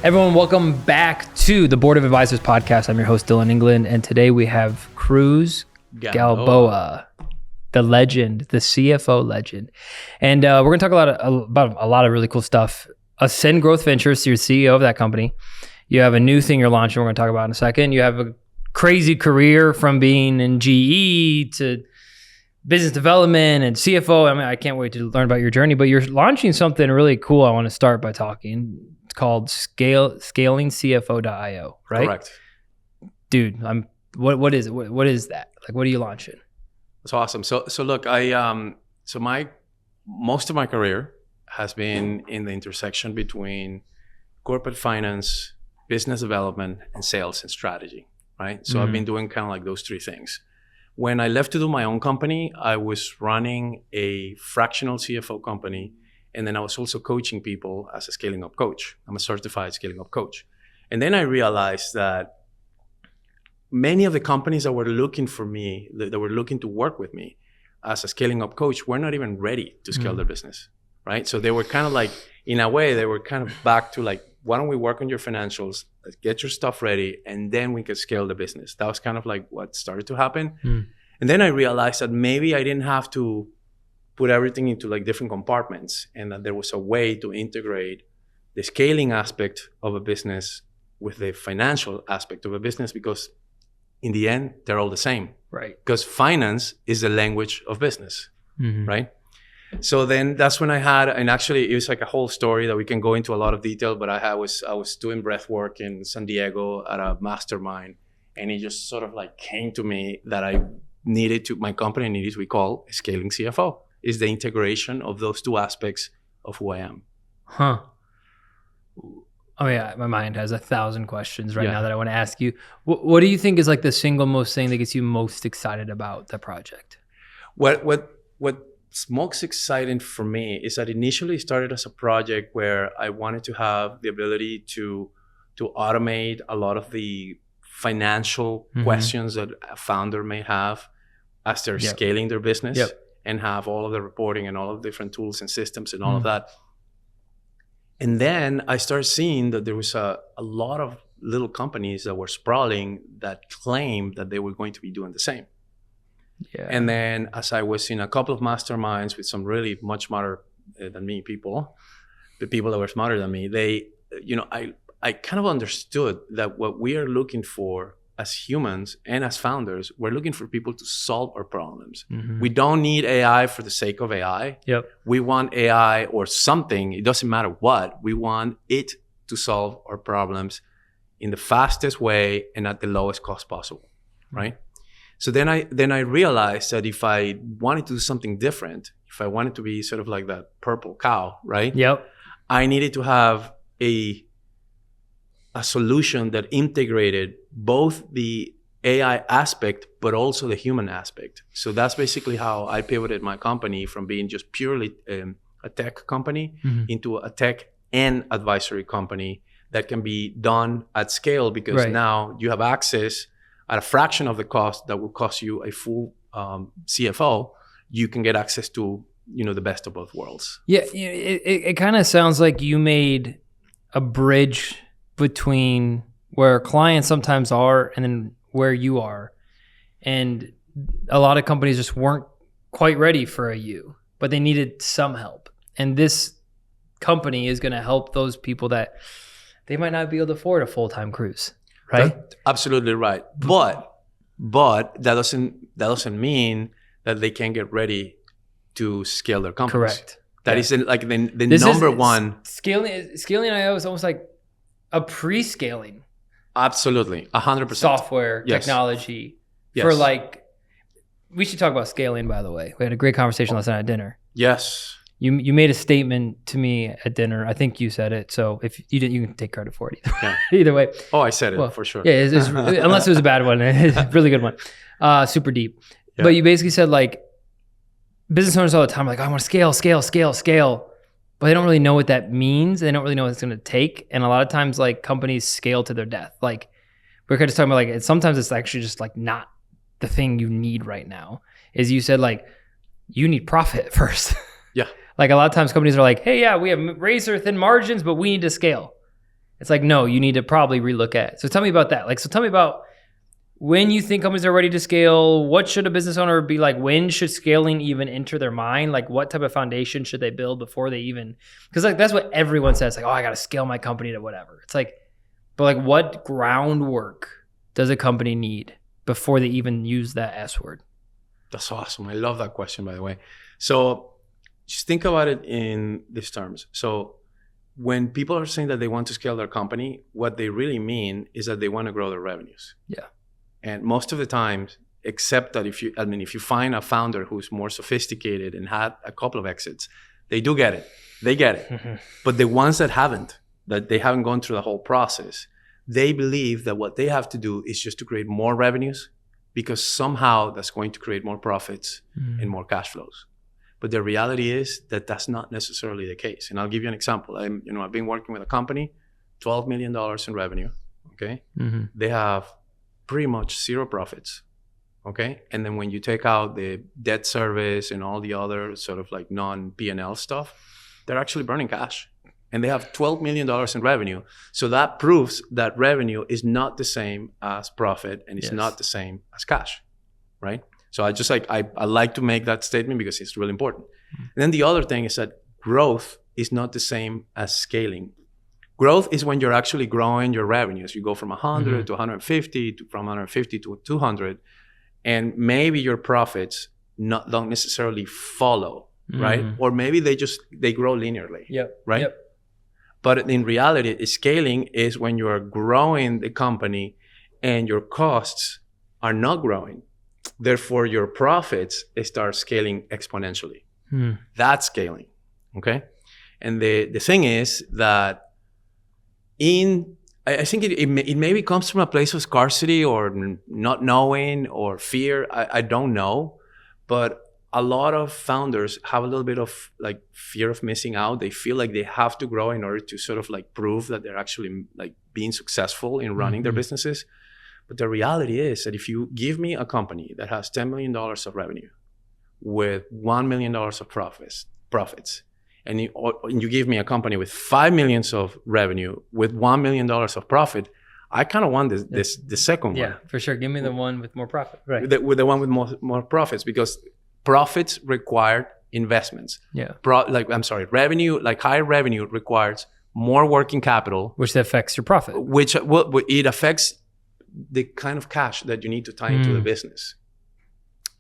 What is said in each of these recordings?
Everyone, welcome back to the Board of Advisors podcast. I'm your host, Dillon England, and today we have Cruz Gamboa, the legend, the CFO legend. And we're going to talk about a lot of really cool stuff. Ascend Growth Ventures, you're CEO of that company. You have a new thing you're launching we're going to talk about in a second. You have a crazy career from being in GE to business development and CFO. I mean, I can't wait to learn about your journey, but you're launching something really cool. I want to start by talking. It's called scalingcfo.io, right? Correct. Dude, what is it? What is that? Like, what are you launching? That's awesome. So look, most of my career has been in the intersection between corporate finance, business development, and sales and strategy, right? So I've been doing kind of like those three things. When I left to do my own company, I was running a fractional CFO company, and then I was also coaching people as a scaling up coach. I'm a certified scaling up coach. And then I realized that many of the companies that were looking for me, that were looking to work with me as a scaling up coach, were not even ready to scale their business, right? So they were kind of like, in a way, they were kind of back to like, why don't we work on your financials, get your stuff ready, and then we can scale the business. That was kind of like what started to happen. And then I realized that maybe I didn't have to put everything into like different compartments, and that there was a way to integrate the scaling aspect of a business with the financial aspect of a business, because in the end, they're all the same. Right. Because finance is the language of business, right? So then that's when I had, and actually it was like a whole story that we can go into a lot of detail, but I was doing breath work in San Diego at a mastermind, and it just sort of like came to me that my company needed to be called Scaling CFO. Is the integration of those two aspects of who I am. Huh. Oh yeah, my mind has 1,000 questions right now that I want to ask you. What do you think is like the single most thing that gets you most excited about the project? What's most exciting for me is that initially it started as a project where I wanted to have the ability to automate a lot of the financial questions that a founder may have as they're scaling their business. And have all of the reporting and all of the different tools and systems and all of that. And then I started seeing that there was a lot of little companies that were sprawling that claimed that they were going to be doing the same. And then as I was in a couple of masterminds with some really much smarter than me people, the people that were smarter than me, I kind of understood that what we are looking for as humans and as founders, we're looking for people to solve our problems. We don't need AI for the sake of AI. We want AI or something, it doesn't matter what, we want it to solve our problems in the fastest way and at the lowest cost possible, right? So then I realized that if I wanted to do something different, if I wanted to be sort of like that purple cow, right? I needed to have a solution that integrated both the AI aspect, but also the human aspect. So that's basically how I pivoted my company from being just purely a tech company into a tech and advisory company that can be done at scale, because now you have access at a fraction of the cost that will cost you a full CFO. You can get access to, the best of both worlds. It kind of sounds like you made a bridge between where clients sometimes are and then where you are. And a lot of companies just weren't quite ready for a you, but they needed some help. And this company is going to help those people that they might not be able to afford a full-time Cruz, right? That's absolutely right. But that doesn't mean that they can't get ready to scale their companies. Correct. That is like the number one. Scaling IO is almost like a pre-scaling. Absolutely, 100%. Software, technology. For like, we should talk about scaling, by the way. We had a great conversation last night at dinner. Yes. You made a statement to me at dinner. I think you said it. So if you didn't, you can take credit for it either way. Oh, I said it for sure. Yeah, unless it was a bad one. It's a really good one. Super deep. Yeah. But you basically said like, business owners all the time are like, I want to scale. But they don't really know what that means. They don't really know what it's going to take. And a lot of times like companies scale to their death. Like we're kind of talking about like, sometimes it's actually just like not the thing you need right now. Is you said like, you need profit first. Like a lot of times companies are like, hey, yeah, we have razor thin margins, but we need to scale. It's like, no, you need to probably relook at it. So tell me about that. Like, so tell me about when you think companies are ready to scale. What should a business owner be like? When should scaling even enter their mind? Like, what type of foundation should they build before they even, because like that's what everyone says, like, oh, I got to scale my company to whatever. It's like, but like, what groundwork does a company need before they even use that S word? That's awesome. I love that question, by the way. So just think about it in these terms. So when people are saying that they want to scale their company, what they really mean is that they want to grow their revenues. Yeah. And most of the times, except that if you find a founder who's more sophisticated and had a couple of exits, they do get it. They get it. Mm-hmm. But the ones that they haven't gone through the whole process, they believe that what they have to do is just to create more revenues because somehow that's going to create more profits and more cash flows. But the reality is that that's not necessarily the case. And I'll give you an example. I've been working with a company, $12 million in revenue. Okay. Mm-hmm. They have pretty much zero profits. Okay. And then when you take out the debt service and all the other sort of like non-P&L stuff, they're actually burning cash. And they have $12 million in revenue. So that proves that revenue is not the same as profit and it's not the same as cash. Right. So I like to make that statement because it's really important. And then the other thing is that growth is not the same as scaling. Growth is when you're actually growing your revenues. You go from 100 to 150, from 150 to 200, and maybe your profits don't necessarily follow, right? Or maybe they grow linearly, right? Yep. But in reality, scaling is when you are growing the company and your costs are not growing. Therefore, your profits start scaling exponentially. That's scaling, okay? And the thing is that I think it maybe comes from a place of scarcity or not knowing or fear. I don't know. But a lot of founders have a little bit of like fear of missing out. They feel like they have to grow in order to sort of like prove that they're actually like being successful in running their businesses. But the reality is that if you give me a company that has $10 million of revenue with $1 million of profits, and you give me a company with $5 million of revenue with $1 million of profit, I kind of want the second one. Yeah, for sure. Give me the one with more profit. Right. With the one with more profits, because profits require investments. Yeah. Revenue, like high revenue requires more working capital. Which affects your profit. Which it affects the kind of cash that you need to tie into the business.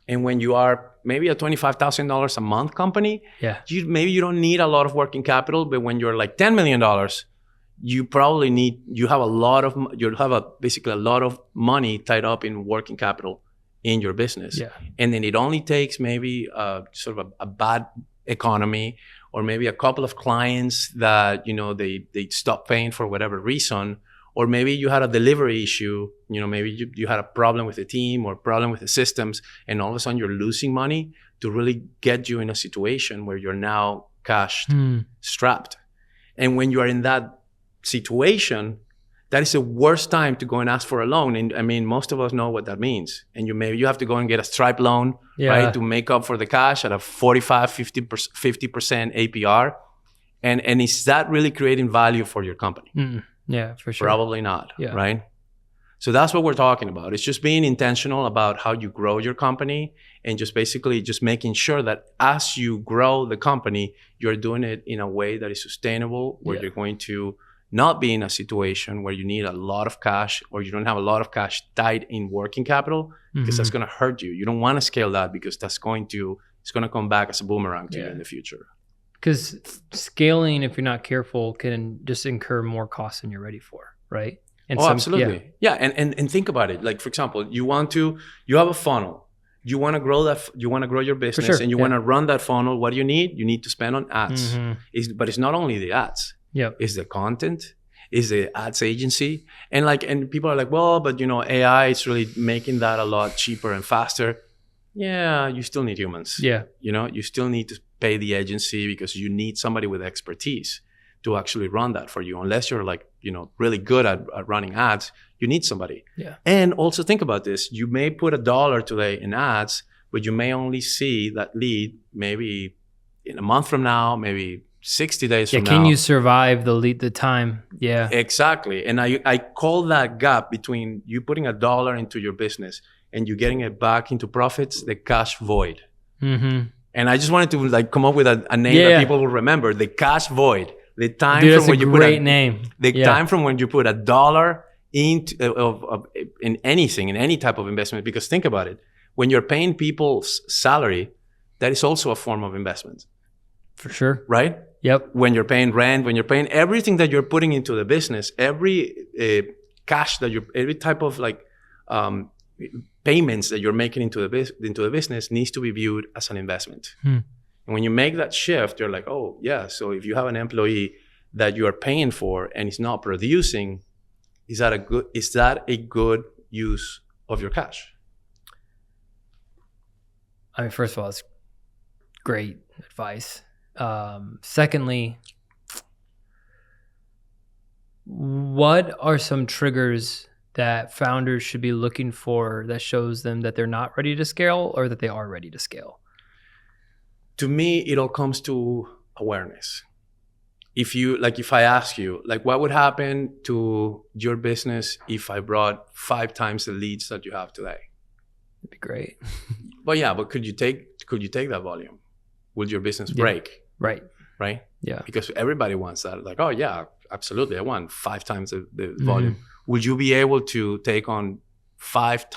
And when you are maybe a $25,000 a month company, maybe you don't need a lot of working capital. But when you're like $10 million, you'll have basically a lot of money tied up in working capital in your business. Yeah. And then it only takes maybe sort of a bad economy or maybe a couple of clients that, they stop paying for whatever reason. Or maybe you had a delivery issue, maybe you had a problem with the team or problem with the systems, and all of a sudden you're losing money to really get you in a situation where you're now cash strapped. And when you are in that situation, that is the worst time to go and ask for a loan. And I mean, most of us know what that means. And you have to go and get a Stripe loan, right, to make up for the cash at a 45, 50% APR. And is that really creating value for your company? Yeah, for sure. Probably not, right? So that's what we're talking about. It's just being intentional about how you grow your company and just basically just making sure that as you grow the company, you're doing it in a way that is sustainable, where you're going to not be in a situation where you need a lot of cash or you don't have a lot of cash tied in working capital, because that's going to hurt you. You don't want to scale that because it's going to come back as a boomerang to you in the future. Because scaling, if you're not careful, can just incur more costs than you're ready for, right? And absolutely. Yeah. And think about it. Like, for example, you have a funnel. You want to grow your business, and you want to run that funnel. What do you need? You need to spend on ads. But it's not only the ads. Yeah. It's the content, it's the ads agency. And people are like, well, but AI is really making that a lot cheaper and faster. Yeah, you still need humans. Yeah. You still need to pay the agency because you need somebody with expertise to actually run that for you. Unless you're really good at running ads, you need somebody. Yeah. And also think about this. You may put $1 today in ads, but you may only see that lead maybe in a month from now, maybe 60 days Yeah, from can now. you survive the time? Yeah. Exactly. And I call that gap between you putting $1 into your business and you getting it back into profits, the cash void. Mm-hmm. And I just wanted to like come up with a name that people will remember, the cash void. The time Dude, from when you put name. Time from when you put $1 into in anything, in any type of investment. Because think about it, when you're paying people's salary, that is also a form of investment. For sure. Right? Yep. When you're paying rent, when you're paying everything that you're putting into the business, every cash that every type of like payments that you're making into the business needs to be viewed as an investment. And when you make that shift, you're like, oh yeah. So if you have an employee that you are paying for and it's not producing, is that a good use of your cash? I mean, first of all, it's great advice. Secondly, what are some triggers that founders should be looking for that shows them that they're not ready to scale or that they are ready to scale? To me, it all comes to awareness. If I ask you, like, what would happen to your business if I brought 5 times the leads that you have today? It'd be great. But could you take that volume? Will your business break? Right. Yeah. Because everybody wants that. Like, oh yeah, absolutely. I want 5 times the volume. Would you be able to take on 5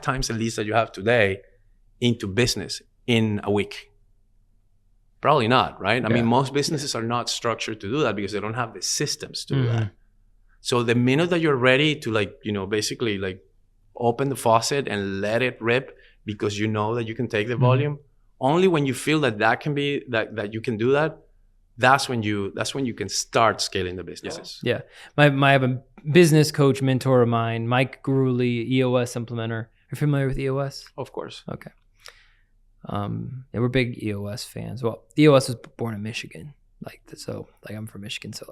times the leads that you have today into business in a week? Probably not, right? I mean, most businesses are not structured to do that because they don't have the systems to do that. So the minute that you're ready to basically like open the faucet and let it rip because you know that you can take the volume, only when you feel that can be that you can do that, that's when you can start scaling the businesses. Yeah. I have a business coach mentor of mine, Mike Gurley, EOS implementer. Are you familiar with EOS? Of course. Okay. We're big EOS fans. Well, EOS was born in Michigan, I'm from Michigan, so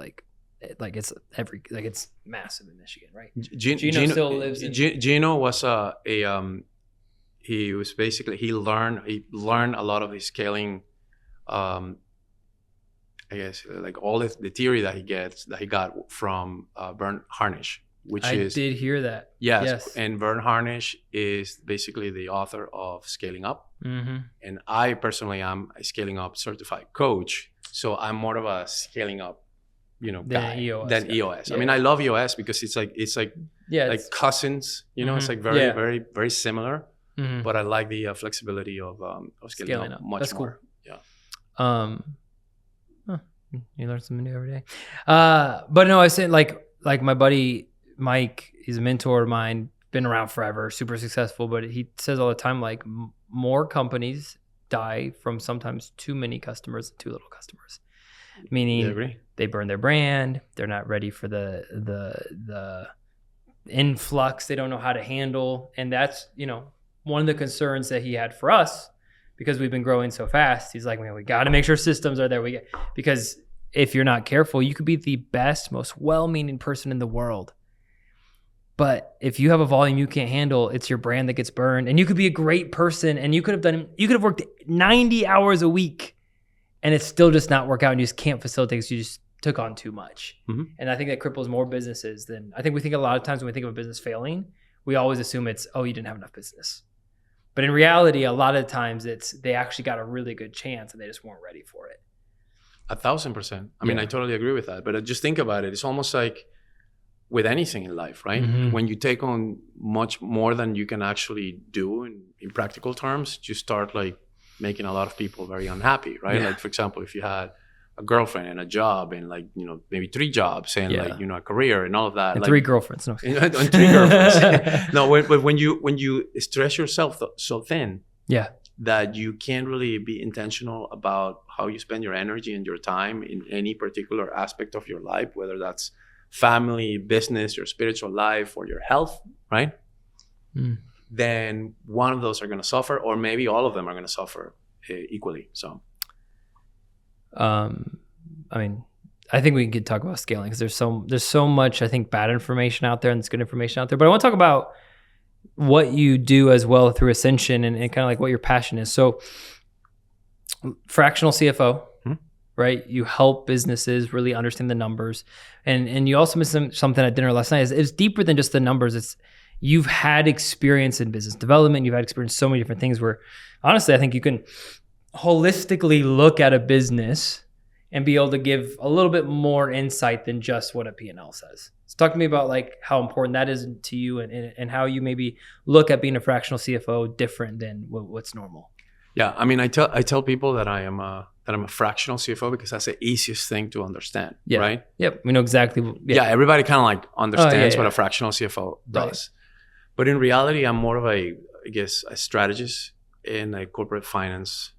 it's massive in Michigan, right? Gino still lives in. Gino was he was basically he learned a lot of his scaling. I guess like all the theory that he got from Vern Harnish. I did hear that. Yes. And Vern Harnish is basically the author of Scaling Up. And I personally am a Scaling Up certified coach. So I'm more of a Scaling Up, guy than EOS. Yeah. I mean, I love EOS because it's like cousins, it's like very, very, very similar. But I like the flexibility of scaling up much more. Cool. Yeah. You learn something new every day. But no, I was saying like my buddy Mike, he's a mentor of mine, been around forever, super successful, but he says all the time, like more companies die from sometimes too many customers and too little customers. Meaning they burn their brand, they're not ready for the influx, they don't know how to handle. And that's, one of the concerns that he had for us because we've been growing so fast. He's like, man, we got to make sure systems are there. Because if you're not careful, you could be the best, most well-meaning person in the world. But if you have a volume you can't handle, it's your brand that gets burned. And you could be a great person and you could have worked 90 hours a week and it's still just not work out and you just can't facilitate because you just took on too much. And I think that cripples more businesses than, I think we think a lot of times when we think of a business failing, we always assume it's, oh, you didn't have enough business. But in reality, a lot of times they actually got a really good chance and they just weren't ready for it. 1,000%. I mean, I totally agree with that. But just think about it. It's almost like with anything in life, right? When you take on much more than you can actually do in practical terms, you start like making a lot of people very unhappy, right? Like, for example, if you had a girlfriend and a job and maybe 3 jobs and a career and all of that. And 3 girlfriends. No. And 3 girlfriends. No, but when you stress yourself so thin that you can't really be intentional about how you spend your energy and your time in any particular aspect of your life, whether that's family, business, your spiritual life, or your health, right? Then one of those are going to suffer, or maybe all of them are going to suffer equally. So, I mean, I think we could talk about scaling because there's so much, I think, bad information out there and there's good information out there. But I want to talk about what you do as well through Ascension and kind of like what your passion is. So, Fractional CFO, right? You help businesses really understand the numbers. And you also mentioned something at dinner last night. It's deeper than just the numbers. It's you've had experience in business development. You've had experience in so many different things where, honestly, I think you can holistically look at a business and be able to give a little bit more insight than just what a P&L says. So talk to me about like how important that is to you and how you maybe look at being a fractional CFO different than what's normal. Yeah, I mean, I tell people that I'm a fractional CFO because that's the easiest thing to understand, right? Yep, we know exactly. Yeah, everybody kind of like understands what a fractional CFO does. Right. But in reality, I'm more of a strategist in a corporate finance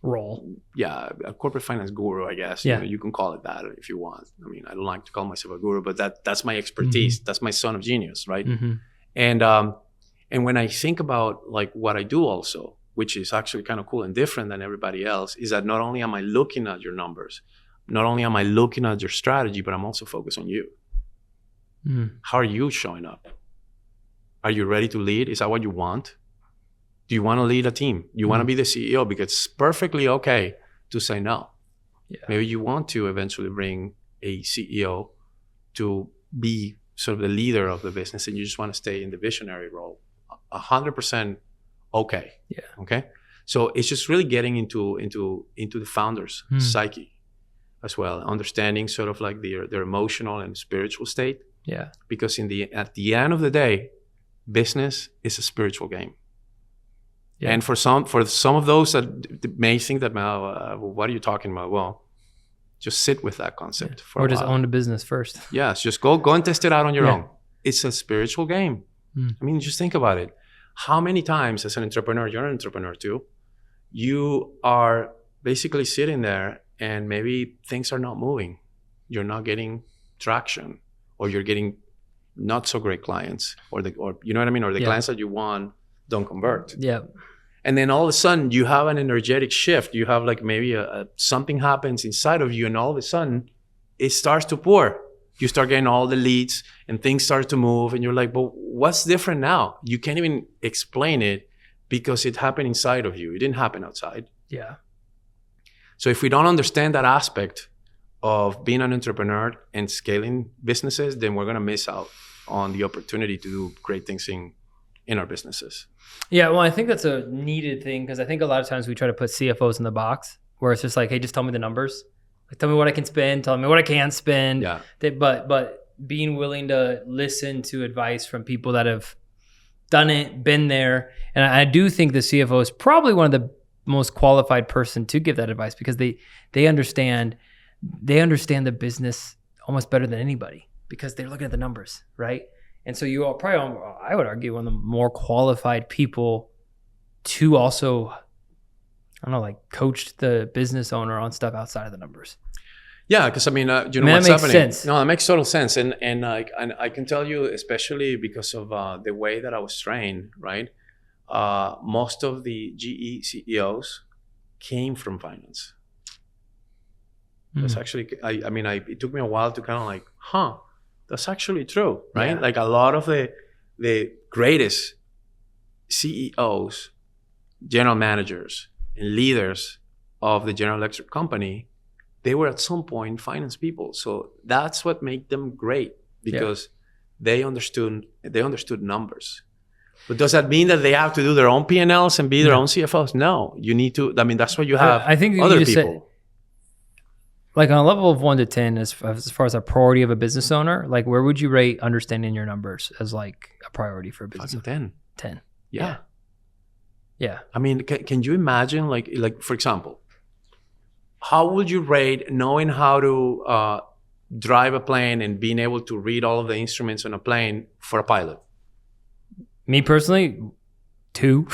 role. Yeah, a corporate finance guru, I guess. Yeah. You can call it that if you want. I mean, I don't like to call myself a guru, but that's my expertise. Mm-hmm. That's my son of genius, right? Mm-hmm. And when I think about like what I do also, which is actually kind of cool and different than everybody else, is that not only am I looking at your numbers, not only am I looking at your strategy, but I'm also focused on you. Mm. How are you showing up? Are you ready to lead? Is that what you want? Do you want to lead a team? You want to be the CEO? Because it's perfectly okay to say no. Yeah. Maybe you want to eventually bring a CEO to be sort of the leader of the business and you just want to stay in the visionary role. 100% okay. Yeah. Okay. So it's just really getting into the founder's psyche as well, understanding sort of like their emotional and spiritual state. Yeah. Because at the end of the day, business is a spiritual game. Yeah. And for some of those that may think that, what are you talking about? Well, just sit with that concept for a while. Or just own the business first. Yes, just go and test it out on your own. It's a spiritual game. I mean, just think about it. How many times as an entrepreneur, you're an entrepreneur too, you are basically sitting there and maybe things are not moving. You're not getting traction, or you're getting not so great clients, or you know what I mean? Or the clients that you want don't convert. Yeah. And then all of a sudden you have an energetic shift. You have like maybe something happens inside of you and all of a sudden it starts to pour. You start getting all the leads and things start to move and you're like, but what's different now? You can't even explain it because it happened inside of you. It didn't happen outside. Yeah. So if we don't understand that aspect of being an entrepreneur and scaling businesses, then we're going to miss out on the opportunity to do great things in our businesses. Yeah, well, I think that's a needed thing because I think a lot of times we try to put CFOs in the box where it's just like, hey, just tell me the numbers. Like, tell me what I can spend. Tell me what I can't spend. Yeah. But being willing to listen to advice from people that have done it, been there. And I do think the CFO is probably one of the most qualified person to give that advice because they understand the business almost better than anybody because they're looking at the numbers, right? And so you are probably, I would argue, one of the more qualified people to also, I don't know, like coach the business owner on stuff outside of the numbers. Yeah, because I mean, what's happening? That makes sense. No, it makes total sense. And I can tell you, especially because of the way that I was trained, right? Most of the GE CEOs came from finance. That's actually, it took me a while to kind of like, that's actually true, right? Yeah. Like a lot of the greatest CEOs, general managers, and leaders of the General Electric company, they were at some point finance people. So that's what made them great because they understood numbers. But does that mean that they have to do their own P&Ls and be their own CFOs? No, you need to. I mean, that's what you have. I think other people. Like on a level of 1 to 10, as far as a priority of a business owner, like where would you rate understanding your numbers as like a priority for a business owner? 10. 10. Yeah. Yeah. I mean, can you imagine like for example, how would you rate knowing how to drive a plane and being able to read all of the instruments on a plane for a pilot? Me personally, 2.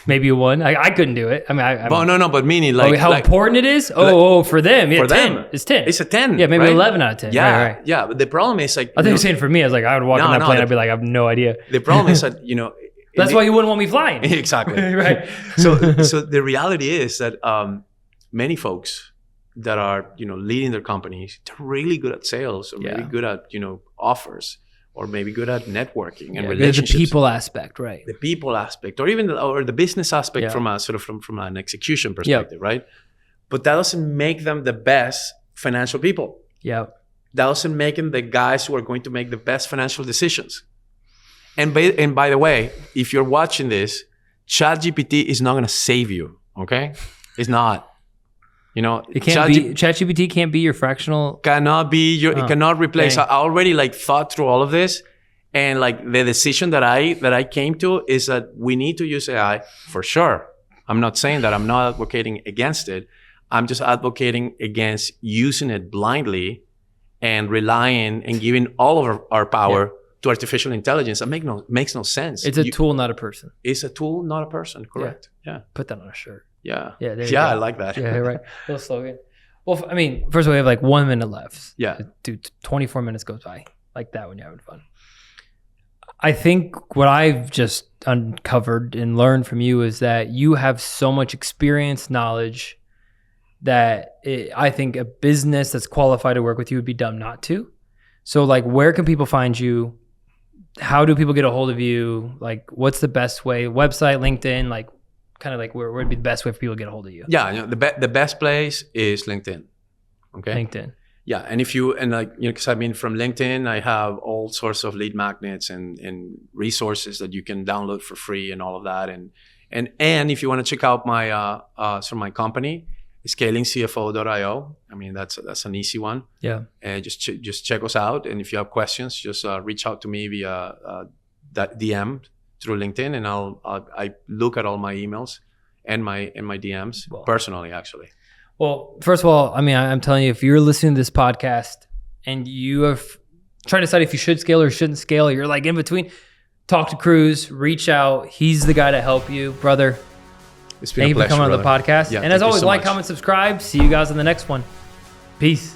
Maybe a 1. I couldn't do it. I mean, but meaning like how important it is. For them, yeah, for 10. Them, it's 10. It's a 10. Yeah, maybe 11 out of 10. Yeah, right. Yeah. But the problem is like, I think you're saying for me, I was like, I would walk on that plane. I'd be like, I have no idea. The problem is that that's why you wouldn't want me flying. Exactly. Right. So the reality is that many folks that are leading their companies, they're really good at sales or maybe good at offers. Or maybe good at networking and relationships. The people aspect, right? The people aspect, or even the business aspect from an execution perspective, right? but that doesn't make them the best financial people. Yeah. That doesn't make them the guys who are going to make the best financial decisions. And by the way, if you're watching this, ChatGPT is not going to save you. Okay, it's not. You know, it can't be. ChatGPT can't be your fractional. Cannot be your. It cannot replace. Dang. I already like thought through all of this, and like the decision that I came to is that we need to use AI for sure. I'm not saying that. I'm not advocating against it. I'm just advocating against using it blindly and relying and giving all of our power to artificial intelligence. That makes no sense. It's a tool, not a person. It's a tool, not a person. Correct. Yeah. Put that on a shirt. Yeah. Yeah. I like that. Yeah. Right. Little slogan. Well, I mean, first of all, we have like 1 minute left. Yeah. Dude, 24 minutes goes by like that when you're having fun. I think what I've just uncovered and learned from you is that you have so much experience, knowledge, that I think a business that's qualified to work with you would be dumb not to. So like, where can people find you? How do people get a hold of you? Like, what's the best way? Website, LinkedIn, like kind of like where would be the best way for people to get a hold of you? Yeah, you know, the best place is LinkedIn. Okay. LinkedIn. Yeah, and because I mean, from LinkedIn, I have all sorts of lead magnets and resources that you can download for free and all of that. And if you want to check out my my company, scalingcfo.io. I mean, that's an easy one. Yeah. And just check us out. And if you have questions, just reach out to me via that DM through LinkedIn, and I look at all my emails and my DMs personally, actually. Well, first of all, I mean, I'm telling you, if you're listening to this podcast and you are trying to decide if you should scale or shouldn't scale, you're like in between, talk to Cruz, reach out. He's the guy to help you, brother. It's been a pleasure, Thank you for coming brother. on the podcast. Yeah, and as always, so like, much. comment, subscribe. See you guys in the next one. Peace.